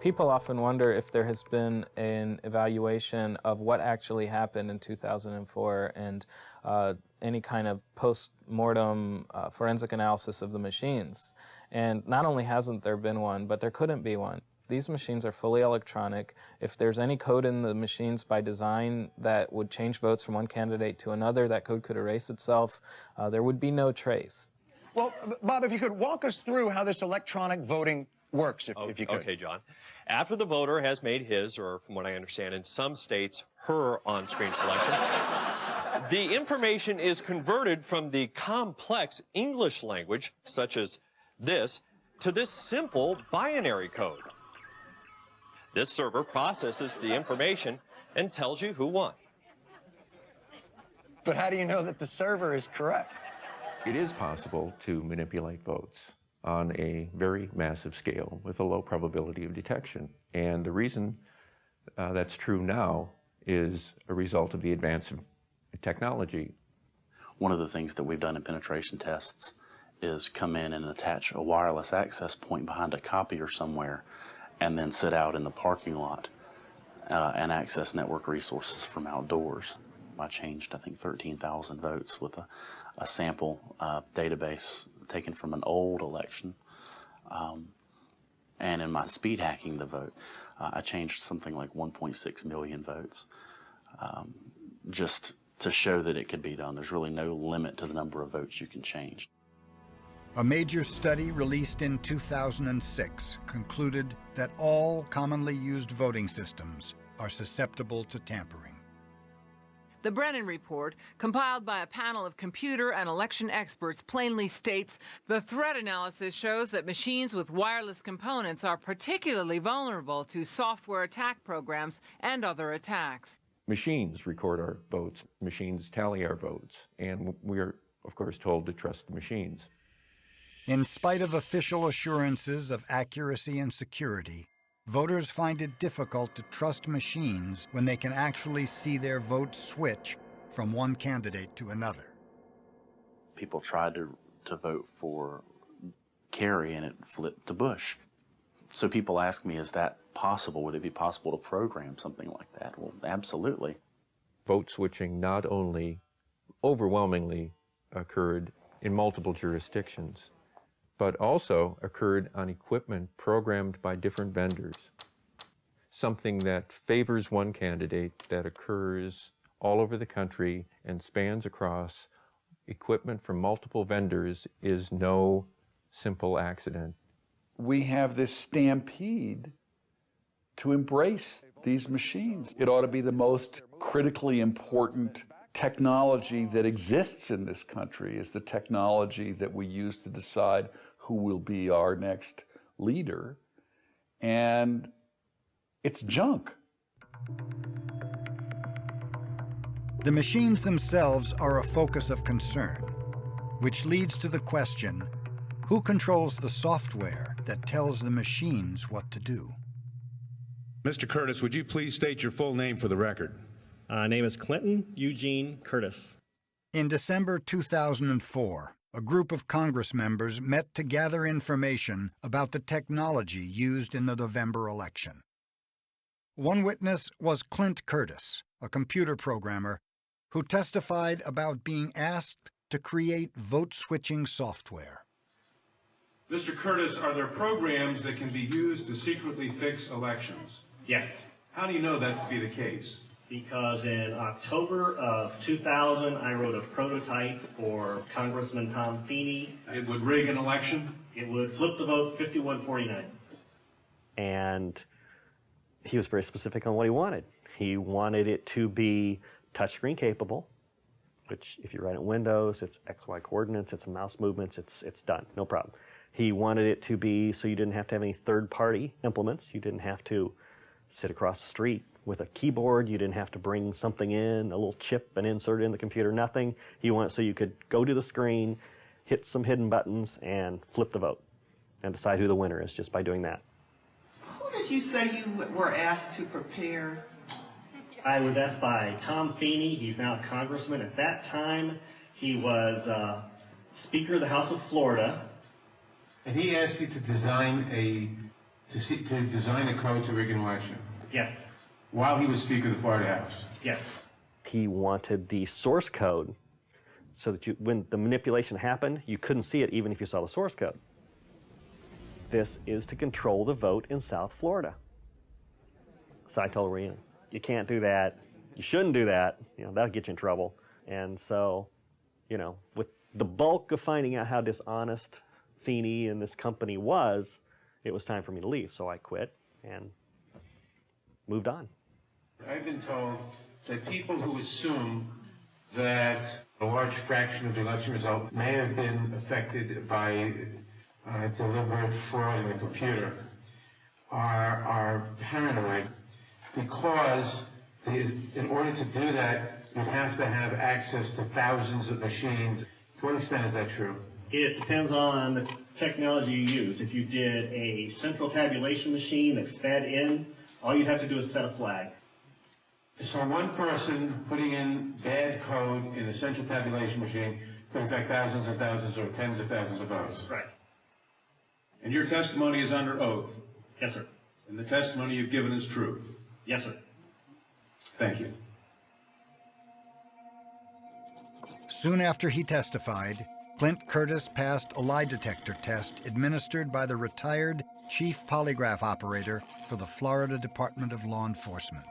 People often wonder if there has been an evaluation of what actually happened in 2004 and any kind of post-mortem forensic analysis of the machines. And not only hasn't there been one, but there couldn't be one. These machines are fully electronic. If there's any code in the machines by design that would change votes from one candidate to another, that code could erase itself. There would be no trace. Well, Bob, if you could walk us through how this electronic voting works, if you could. Okay, John. After the voter has made his, or from what I understand, in some states, her on-screen selection, the information is converted from the complex English language, such as this, to this simple binary code. This server processes the information and tells you who won. But how do you know that the server is correct? It is possible to manipulate votes on a very massive scale with a low probability of detection. And the reason that's true now is a result of the advance of technology. One of the things that we've done in penetration tests is come in and attach a wireless access point behind a copier somewhere and then sit out in the parking lot and access network resources from outdoors. I changed, I think, 13,000 votes with a sample database taken from an old election. And in my speed hacking the vote, I changed something like 1.6 million votes just to show that it could be done. There's really no limit to the number of votes you can change. A major study released in 2006 concluded that all commonly used voting systems are susceptible to tampering. The Brennan Report, compiled by a panel of computer and election experts, plainly states the threat analysis shows that machines with wireless components are particularly vulnerable to software attack programs and other attacks. Machines record our votes, machines tally our votes, and we're, of course, told to trust the machines. In spite of official assurances of accuracy and security, voters find it difficult to trust machines when they can actually see their vote switch from one candidate to another. People tried to vote for Kerry and it flipped to Bush. So people ask me, is that possible? Would it be possible to program something like that? Well, absolutely. Vote switching not only overwhelmingly occurred in multiple jurisdictions, but also occurred on equipment programmed by different vendors. Something that favors one candidate that occurs all over the country and spans across equipment from multiple vendors is no simple accident. We have this stampede to embrace these machines. It ought to be the most critically important technology that exists in this country, is the technology that we use to decide who will be our next leader, and it's junk. The machines themselves are a focus of concern, which leads to the question, who controls the software that tells the machines what to do? Mr. Curtis, would you please state your full name for the record? Name is Clinton Eugene Curtis. In December 2004, a group of Congress members met to gather information about the technology used in the November election. One witness was Clint Curtis, a computer programmer, who testified about being asked to create vote-switching software. Mr. Curtis, are there programs that can be used to secretly fix elections? Yes. How do you know that to be the case? Because in October of 2000, I wrote a prototype for Congressman Tom Feeney. It would rig an election? It would flip the vote 51-49. And he was very specific on what he wanted. He wanted it to be touchscreen capable, which if you write in Windows, it's XY coordinates, it's mouse movements, it's done, no problem. He wanted it to be so you didn't have to have any third-party implements. You didn't have to sit across the street with a keyboard. You didn't have to bring something in, a little chip, and insert it in the computer, nothing. He wanted it so you could go to the screen, hit some hidden buttons, and flip the vote, and decide who the winner is just by doing that. Who did you say you were asked to prepare? I was asked by Tom Feeney. He's now a congressman. At that time, he was Speaker of the House of Florida. And he asked you to design a to design a code to rig an election? Yes. While he was Speaker of the Florida House? Yes. He wanted the source code so that when the manipulation happened, you couldn't see it even if you saw the source code. This is to control the vote in South Florida. So I told Rena, you can't do that. You shouldn't do that. That'll get you in trouble. And so, with the bulk of finding out how dishonest Feeney and this company was, it was time for me to leave. So I quit and moved on. I've been told that people who assume that a large fraction of the election result may have been affected by deliberate fraud in the computer are paranoid, because in order to do that, you have to have access to thousands of machines. To what extent is that true? It depends on the technology you use. If you did a central tabulation machine that fed in, all you'd have to do is set a flag. So one person putting in bad code in a central tabulation machine could affect thousands and thousands or tens of thousands of votes. Right. And your testimony is under oath. Yes, sir. And the testimony you've given is true. Yes, sir. Thank you. Soon after he testified, Clint Curtis passed a lie detector test administered by the retired chief polygraph operator for the Florida Department of Law Enforcement.